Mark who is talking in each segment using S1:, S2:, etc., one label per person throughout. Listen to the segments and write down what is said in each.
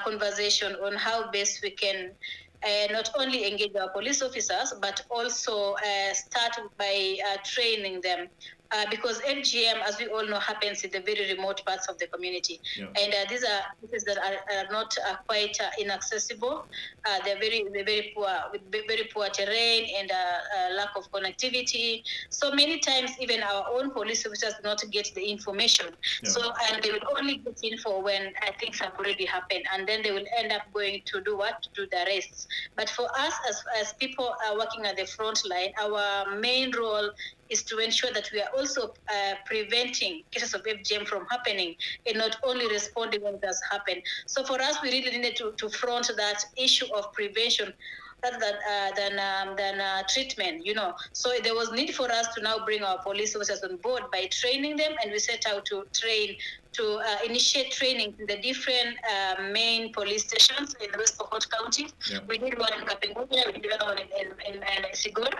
S1: conversation on how best we can not only engage our police officers, but also start by training them. Because FGM, as we all know, happens in the very remote parts of the community.
S2: Yeah.
S1: And these are places that are not quite inaccessible. They're very poor, with very poor terrain and lack of connectivity. So many times, even our own police officers do not get the information.
S2: Yeah.
S1: So, and they will only get info when things have already happened, and then they will end up going to do what? To do the arrests. But for us, as people working at the front line, our main role is to ensure that we are also preventing cases of FGM from happening and not only responding when it has happened. So for us, we really needed to front that issue of prevention rather than treatment, So there was need for us to now bring our police officers on board by training them, and we set out to initiate training in the different main police stations in the West Pokot County.
S2: Yeah.
S1: We did one in Kapenguria, we did one in Sigor.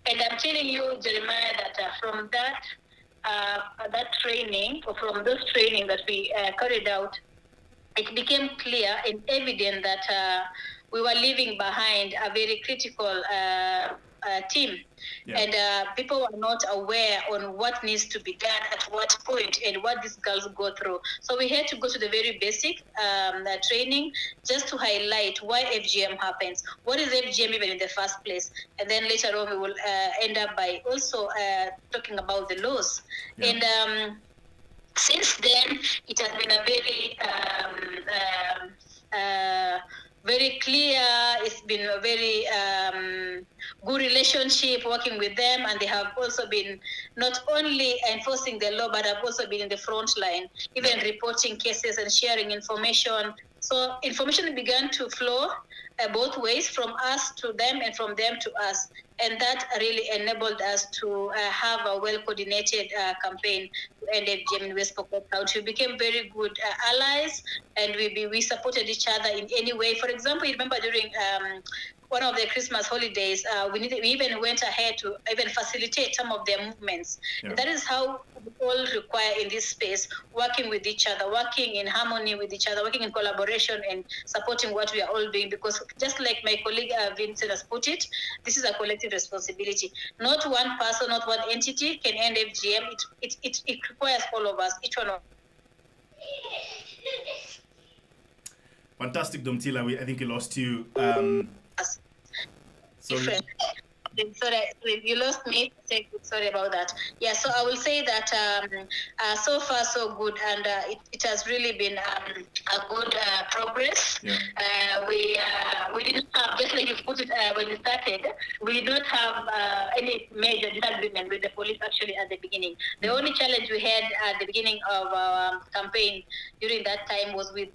S1: And I'm telling you, Jeremiah, that from that training, or from those training that we carried out, it became clear and evident that we were leaving behind a very critical team.
S2: Yeah.
S1: And people were not aware on what needs to be done at what point and what these girls go through. So we had to go to the very basic training just to highlight why FGM happens. What is FGM even in the first place? And then later on we will end up by also talking about the laws.
S2: Yeah.
S1: And since then, it has been a very clear, it's been a very good relationship working with them, and they have also been not only enforcing the law, but have also been in the front line, even reporting cases and sharing information. So information began to flow both ways, from us to them and from them to us. And that really enabled us to have a well-coordinated campaign to end FGM in West Pokot County. We became very good allies, and we supported each other in any way. For example, you remember during one of the Christmas holidays, we even went ahead to even facilitate some of their movements.
S2: Yeah.
S1: And that is how we all require in this space, working with each other, working in harmony with each other, working in collaboration and supporting what we are all doing. Because just like my colleague Vincent has put it, this is a collective responsibility. Not one person, not one entity can end FGM. It requires all of us, each one of us.
S2: Fantastic, Domtila. I think we lost you. Sorry.
S1: Sorry, you lost me. Sorry about that. Yeah, so I will say that so far so good, and it has really been a good progress.
S2: Yeah.
S1: We didn't have, just like you put it when we started, we did not have any major disagreement with the police actually at the beginning. The only challenge we had at the beginning of our campaign during that time was with.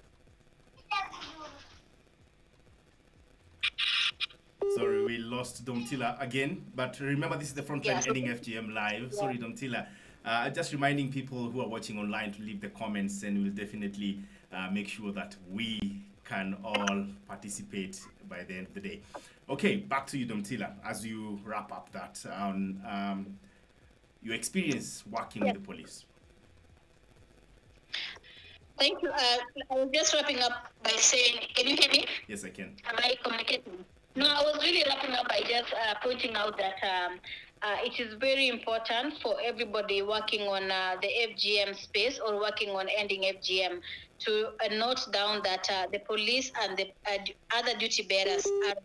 S2: Sorry, we lost Domtila again. But remember, this is the Frontline Ending FGM live. Yeah. Sorry, Domtila. Just reminding people who are watching online to leave the comments, and we'll definitely make sure that we can all participate by the end of the day. Okay, back to you, Domtila, as you wrap up that your experience working with the police.
S1: Thank you. I was just wrapping up by saying, can you hear me?
S2: Yes, I can.
S1: Am I communicating? No, I was really wrapping up by just pointing out that it is very important for everybody working on the FGM space or working on ending FGM to note down that the police and the other duty bearers are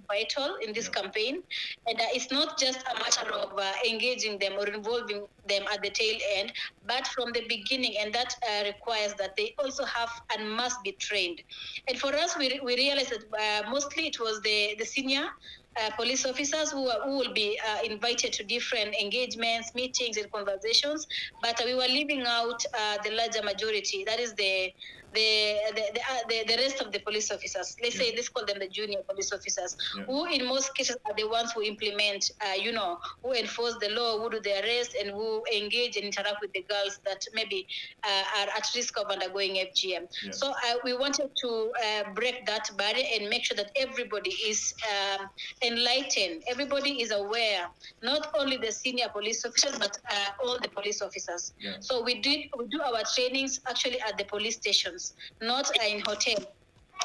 S1: vital in this campaign. And it's not just a matter of engaging them or involving them at the tail end, but from the beginning. And that requires that they also have and must be trained. And for us, we realized that mostly it was the senior police officers who will be invited to different engagements, meetings, and conversations, but we were leaving out the larger majority. That is the rest of the police officers. Let's call them the junior police officers, who in most cases are the ones who implement, who enforce the law, who do the arrest, and who engage and interact with the girls that maybe are at risk of undergoing FGM. Yeah. So we wanted to break that barrier and make sure that everybody is enlightened. Everybody is aware, not only the senior police officers, but all the police officers. Yeah. So we do our trainings actually at the police stations, not in hotels.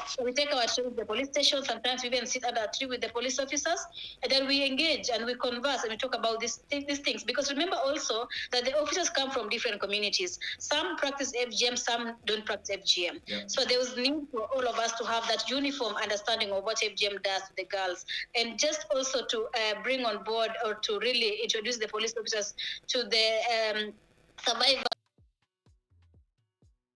S1: So we take our trip to the police station. Sometimes we even sit under a tree with the police officers, and then we engage and we converse and we talk about these things. Because remember also that the officers come from different communities. Some practice FGM, some don't practice FGM.
S2: Yeah.
S1: So there was need for all of us to have that uniform understanding of what FGM does to the girls, and just also to bring on board or to really introduce the police officers to the survivors